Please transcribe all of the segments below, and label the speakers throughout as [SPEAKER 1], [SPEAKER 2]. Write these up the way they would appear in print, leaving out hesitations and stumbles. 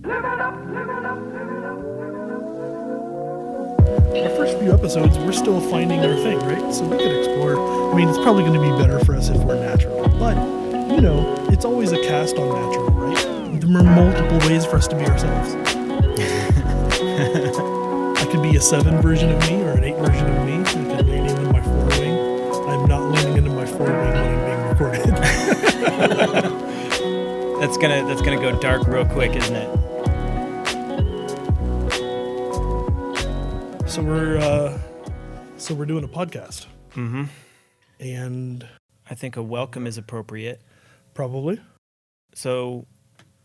[SPEAKER 1] Our first few episodes, we're still finding our thing, right? So we could explore. I mean, it's probably going to be better for us if we're natural, but you know, it's always a cast on natural, right? There are multiple ways for us to be ourselves. I could be a 7 version of me or an 8 version of me. I could lean into my 4-wing. I'm not leaning into my 4-wing when I'm being recorded.
[SPEAKER 2] That's gonna go dark real quick, isn't it?
[SPEAKER 1] So we're doing a podcast.
[SPEAKER 2] Mm-hmm.
[SPEAKER 1] And
[SPEAKER 2] I think a welcome is appropriate.
[SPEAKER 1] probably.
[SPEAKER 2] So,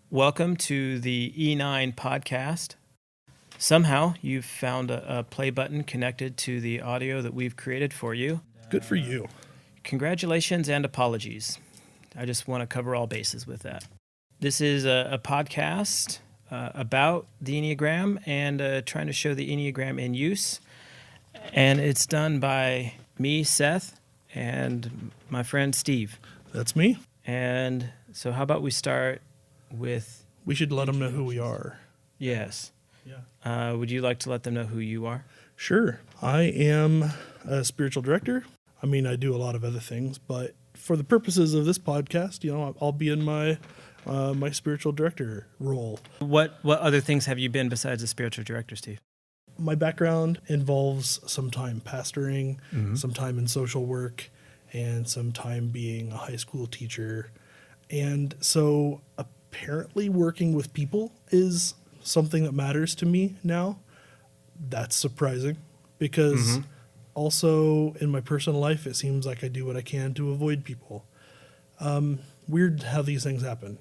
[SPEAKER 2] welcome to the E9 podcast. Somehow, you've found a play button connected to the audio that we've created for you.
[SPEAKER 1] Good for you.
[SPEAKER 2] Congratulations and apologies. I just want to cover all bases with that. This is a podcast about the Enneagram and trying to show the Enneagram in use. And it's done by me, Seth, and my friend Steve.
[SPEAKER 1] That's me.
[SPEAKER 2] And so how about we start with...
[SPEAKER 1] We should let them know who we are.
[SPEAKER 2] Yes.
[SPEAKER 1] Yeah.
[SPEAKER 2] Would you like to let them know who you are?
[SPEAKER 1] Sure. I am a spiritual director. I mean, I do a lot of other things, but for the purposes of this podcast, you know, I'll be in my my spiritual director role.
[SPEAKER 2] What other things have you been besides a spiritual director, Steve?
[SPEAKER 1] My background involves some time pastoring, some time in social work, and some time being a high school teacher. And so apparently working with people is something that matters to me now. That's surprising because also in my personal life, it seems like I do what I can to avoid people. Weird how these things happen.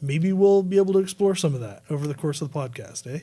[SPEAKER 1] Maybe we'll be able to explore some of that over the course of the podcast, eh?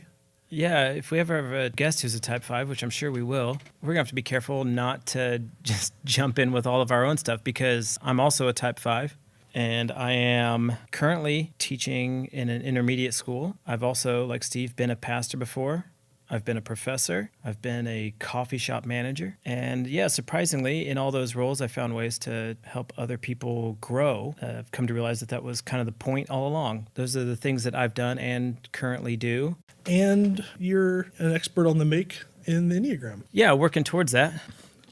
[SPEAKER 2] Yeah, if we ever have a guest who's a type 5, which I'm sure we will, we're going to have to be careful not to just jump in with all of our own stuff because I'm also a type 5 and I am currently teaching in an intermediate school. I've also, like Steve, been a pastor before. I've been a professor. I've been a coffee shop manager. And yeah, surprisingly, in all those roles, I found ways to help other people grow. I've come to realize that was kind of the point all along. Those are the things that I've done and currently do.
[SPEAKER 1] And you're an expert on the make in the Enneagram.
[SPEAKER 2] Yeah, working towards that.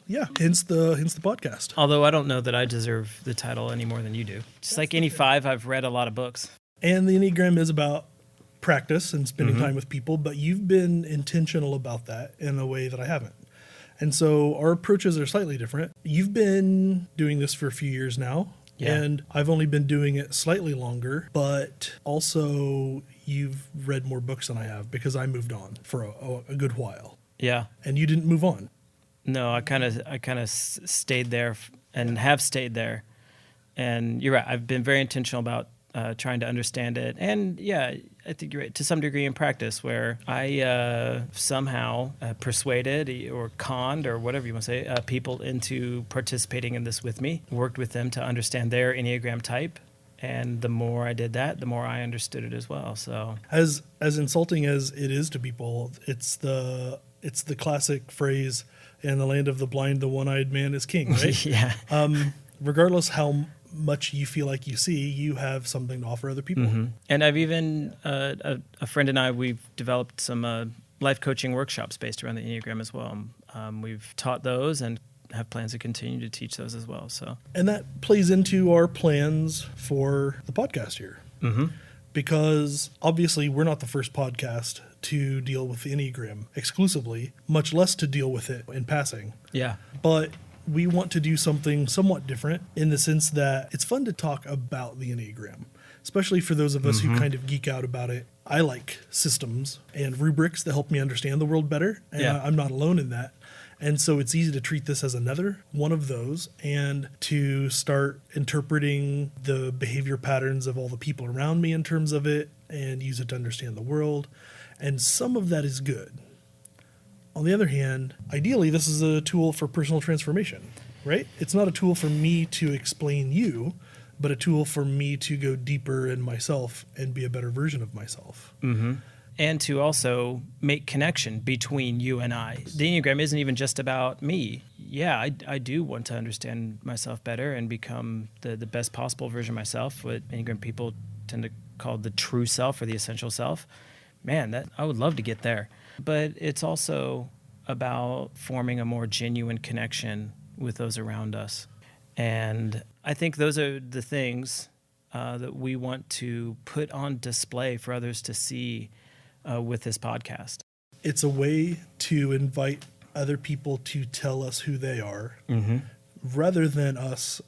[SPEAKER 1] Yeah, hence the podcast.
[SPEAKER 2] Although I don't know that I deserve the title any more than you do. Just like any 5, I've read a lot of books.
[SPEAKER 1] And the Enneagram is about practice and spending time with people, but you've been intentional about that in a way that I haven't. And so our approaches are slightly different. You've been doing this for a few years now, and I've only been doing it slightly longer, but also you've read more books than I have because I moved on for a good while. Yeah. And you didn't move on.
[SPEAKER 2] No, I kind of stayed there and have stayed there. And you're right. I've been very intentional about trying to understand it. And yeah, I think you're right, to some degree in practice where I somehow persuaded or conned or whatever you want to say, people into participating in this with me, worked with them to understand their Enneagram type. And the more I did that, the more I understood it as well. So
[SPEAKER 1] as insulting as it is to people, it's the classic phrase, in the land of the blind, the one-eyed man is king, right?
[SPEAKER 2] Yeah.
[SPEAKER 1] Regardless how much you feel like you see, you have something to offer other people.
[SPEAKER 2] And I've even, a friend and I, we've developed some life coaching workshops based around the Enneagram as well. We've taught those and have plans to continue to teach those as well. So,
[SPEAKER 1] and that plays into our plans for the podcast here. Because obviously we're not the first podcast to deal with the Enneagram exclusively, much less to deal with it in passing.
[SPEAKER 2] Yeah.
[SPEAKER 1] But we want to do something somewhat different in the sense that it's fun to talk about the Enneagram, especially for those of us who kind of geek out about it. I like systems and rubrics that help me understand the world better, and I'm not alone in that. And so it's easy to treat this as another one of those and to start interpreting the behavior patterns of all the people around me in terms of it and use it to understand the world. And some of that is good. On the other hand, ideally, this is a tool for personal transformation, right? It's not a tool for me to explain you, but a tool for me to go deeper in myself and be a better version of myself.
[SPEAKER 2] And to also make connection between you and I. The Enneagram isn't even just about me. Yeah, I do want to understand myself better and become the best possible version of myself, what Enneagram people tend to call the true self or the essential self. man, that I would love to get there. But it's also about forming a more genuine connection with those around us. And I think those are the things that we want to put on display for others to see with this podcast.
[SPEAKER 1] It's a way to invite other people to tell us who they are, rather than us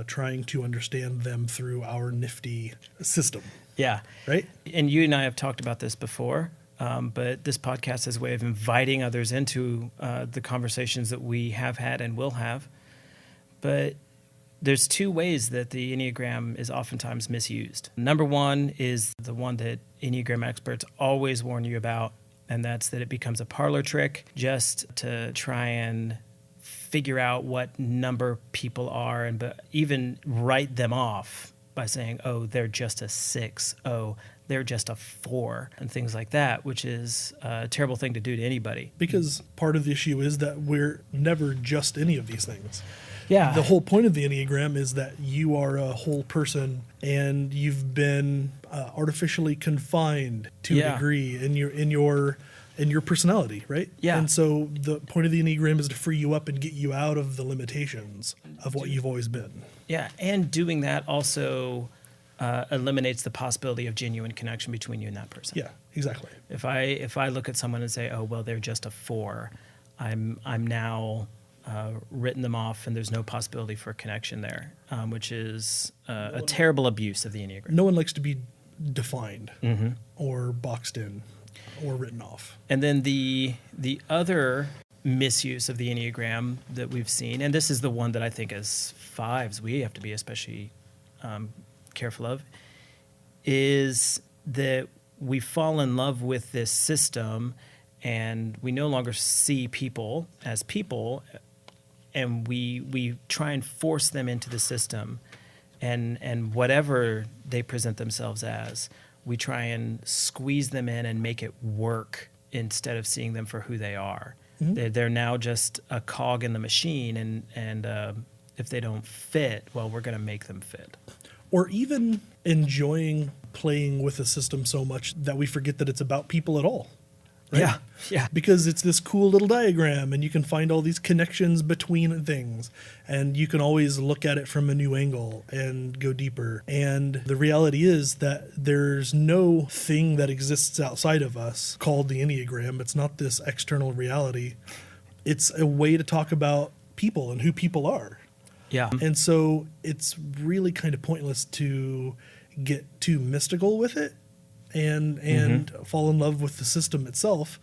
[SPEAKER 1] trying to understand them through our nifty system.
[SPEAKER 2] Yeah.
[SPEAKER 1] Right?
[SPEAKER 2] And you and I have talked about this before, but this podcast is a way of inviting others into the conversations that we have had and will have. But there's two ways that the Enneagram is oftentimes misused. Number one is the one that Enneagram experts always warn you about, and that's that it becomes a parlor trick just to try and figure out what number people are, and but even write them off by saying, oh, they're just a 6, oh, they're just a 4, and things like that, which is a terrible thing to do to anybody.
[SPEAKER 1] Because part of the issue is that we're never just any of these things.
[SPEAKER 2] Yeah.
[SPEAKER 1] The whole point of the Enneagram is that you are a whole person, and you've been artificially confined to a degree in your personality, right?
[SPEAKER 2] Yeah.
[SPEAKER 1] And so the point of the Enneagram is to free you up and get you out of the limitations of what you've always been.
[SPEAKER 2] Yeah, and doing that also eliminates the possibility of genuine connection between you and that person.
[SPEAKER 1] Yeah, exactly.
[SPEAKER 2] If I look at someone and say, oh, well, they're just a 4, I'm now written them off, and there's no possibility for connection there, which is a terrible abuse of the Enneagram.
[SPEAKER 1] No one likes to be defined or boxed in or written off.
[SPEAKER 2] And then the other misuse of the Enneagram that we've seen, and this is the one that I think as 5s we have to be especially careful of, is that we fall in love with this system, and we no longer see people as people, and we try and force them into the system, and whatever they present themselves as, we try and squeeze them in and make it work instead of seeing them for who they are. They're now just a cog in the machine, and if they don't fit, well, we're going to make them fit.
[SPEAKER 1] Or even enjoying playing with a system so much that we forget that it's about people at all. Right?
[SPEAKER 2] Yeah.
[SPEAKER 1] Because it's this cool little diagram, and you can find all these connections between things, and you can always look at it from a new angle and go deeper. And the reality is that there's no thing that exists outside of us called the Enneagram. It's not this external reality. It's a way to talk about people and who people are.
[SPEAKER 2] Yeah.
[SPEAKER 1] And so it's really kind of pointless to get too mystical with it and fall in love with the system itself,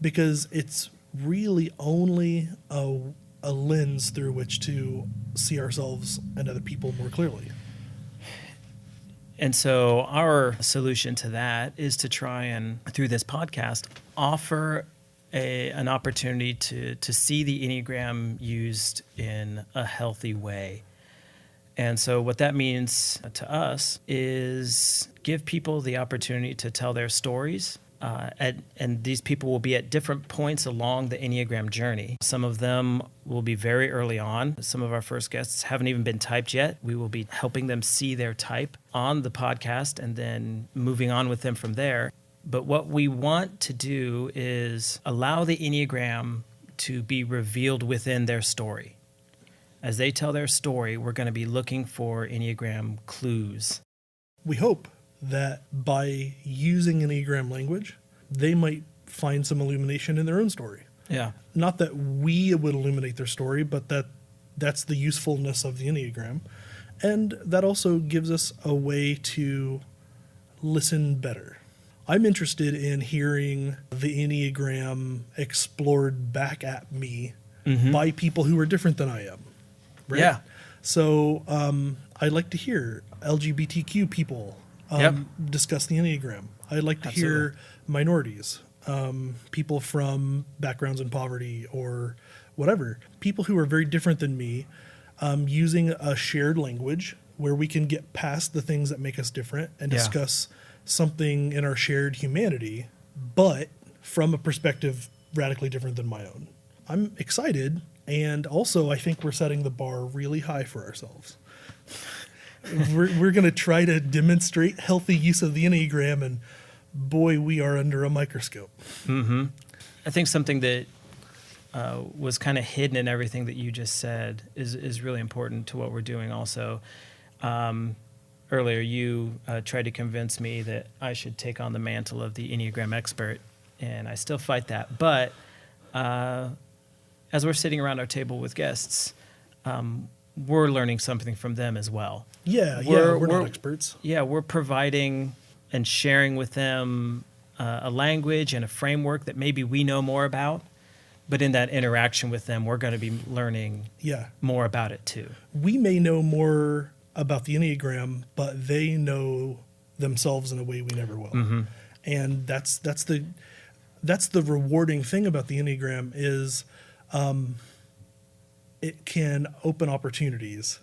[SPEAKER 1] because it's really only a lens through which to see ourselves and other people more clearly.
[SPEAKER 2] And so our solution to that is to try and, through this podcast, offer an opportunity to see the Enneagram used in a healthy way. And so what that means to us is give people the opportunity to tell their stories. And these people will be at different points along the Enneagram journey. Some of them will be very early on. Some of our first guests haven't even been typed yet. We will be helping them see their type on the podcast and then moving on with them from there. But what we want to do is allow the Enneagram to be revealed within their story. As they tell their story, we're going to be looking for Enneagram clues.
[SPEAKER 1] We hope that by using Enneagram language, they might find some illumination in their own story.
[SPEAKER 2] Yeah.
[SPEAKER 1] Not that we would illuminate their story, but that's the usefulness of the Enneagram. And that also gives us a way to listen better. I'm interested in hearing the Enneagram explored back at me by people who are different than I am. Right?
[SPEAKER 2] Yeah.
[SPEAKER 1] So I'd like to hear LGBTQ people discuss the Enneagram. I'd like to hear minorities, people from backgrounds in poverty or whatever, people who are very different than me, using a shared language where we can get past the things that make us different and discuss something in our shared humanity, but from a perspective radically different than my own. I'm excited. And also, I think we're setting the bar really high for ourselves. We're going to try to demonstrate healthy use of the Enneagram, and boy, we are under a microscope.
[SPEAKER 2] I think something that was kind of hidden in everything that you just said is really important to what we're doing also. Earlier, you tried to convince me that I should take on the mantle of the Enneagram expert, and I still fight that. But as we're sitting around our table with guests, we're learning something from them as well.
[SPEAKER 1] We're not experts.
[SPEAKER 2] Yeah, we're providing and sharing with them a language and a framework that maybe we know more about. But in that interaction with them, we're going to be learning more about it too.
[SPEAKER 1] We may know more about the Enneagram, but they know themselves in a way we never will. And that's the rewarding thing about the Enneagram is it can open opportunities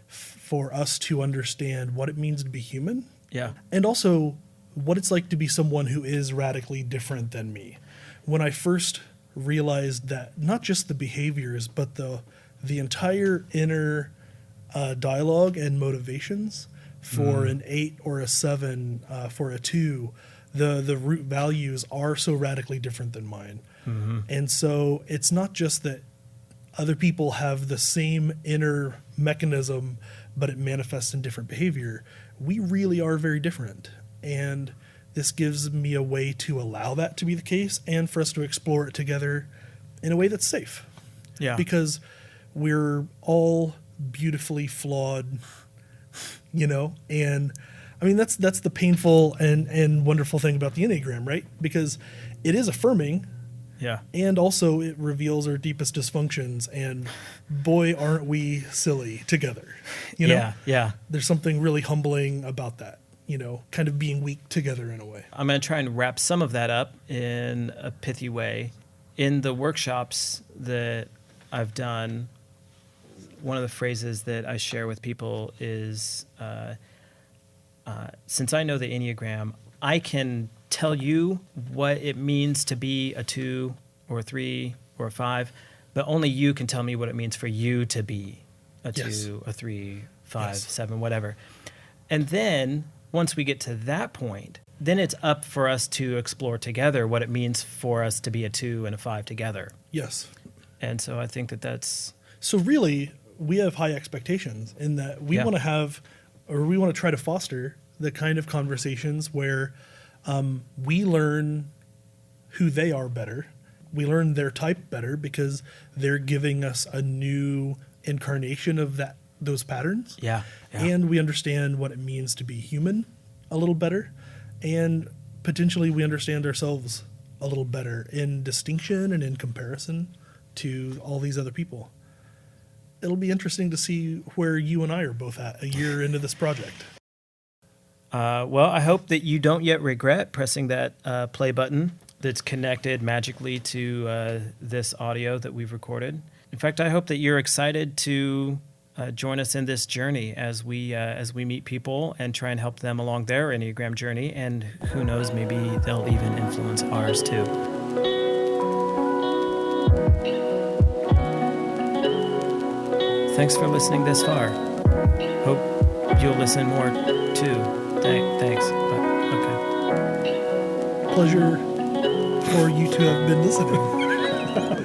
[SPEAKER 1] for us to understand what it means to be human.
[SPEAKER 2] Yeah.
[SPEAKER 1] And also what it's like to be someone who is radically different than me. When I first realized that not just the behaviors, but the entire inner dialogue and motivations for an 8 or a 7, for a 2, the root values are so radically different than mine. And so it's not just that other people have the same inner mechanism, but it manifests in different behavior. We really are very different. And this gives me a way to allow that to be the case and for us to explore it together in a way that's safe.
[SPEAKER 2] Yeah.
[SPEAKER 1] Because we're all beautifully flawed, and I mean, that's the painful and wonderful thing about the Enneagram, right? Because it is affirming.
[SPEAKER 2] Yeah.
[SPEAKER 1] And also it reveals our deepest dysfunctions, and boy, aren't we silly together,
[SPEAKER 2] Yeah.
[SPEAKER 1] There's something really humbling about that, kind of being weak together in a way.
[SPEAKER 2] I'm going to try and wrap some of that up in a pithy way. In the workshops that I've done, one of the phrases that I share with people is, since I know the Enneagram, I can tell you what it means to be a 2 or a 3 or a 5, but only you can tell me what it means for you to be a 2, a 3, 5, 7, whatever. And then once we get to that point, then it's up for us to explore together what it means for us to be a 2 and a 5 together.
[SPEAKER 1] Yes.
[SPEAKER 2] And so I think that's...
[SPEAKER 1] So really, we have high expectations in that we want to have, or we want to try to foster the kind of conversations where we learn who they are better. We learn their type better because they're giving us a new incarnation of those patterns.
[SPEAKER 2] Yeah.
[SPEAKER 1] And we understand what it means to be human a little better. And potentially we understand ourselves a little better in distinction and in comparison to all these other people. It'll be interesting to see where you and I are both at a year into this project.
[SPEAKER 2] Well, I hope that you don't yet regret pressing that play button that's connected magically to this audio that we've recorded. In fact, I hope that you're excited to join us in this journey as we meet people and try and help them along their Enneagram journey. And who knows, maybe they'll even influence ours too. Thanks for listening this far. Hope you'll listen more too. Thanks. But, okay.
[SPEAKER 1] Pleasure for you to have been listening.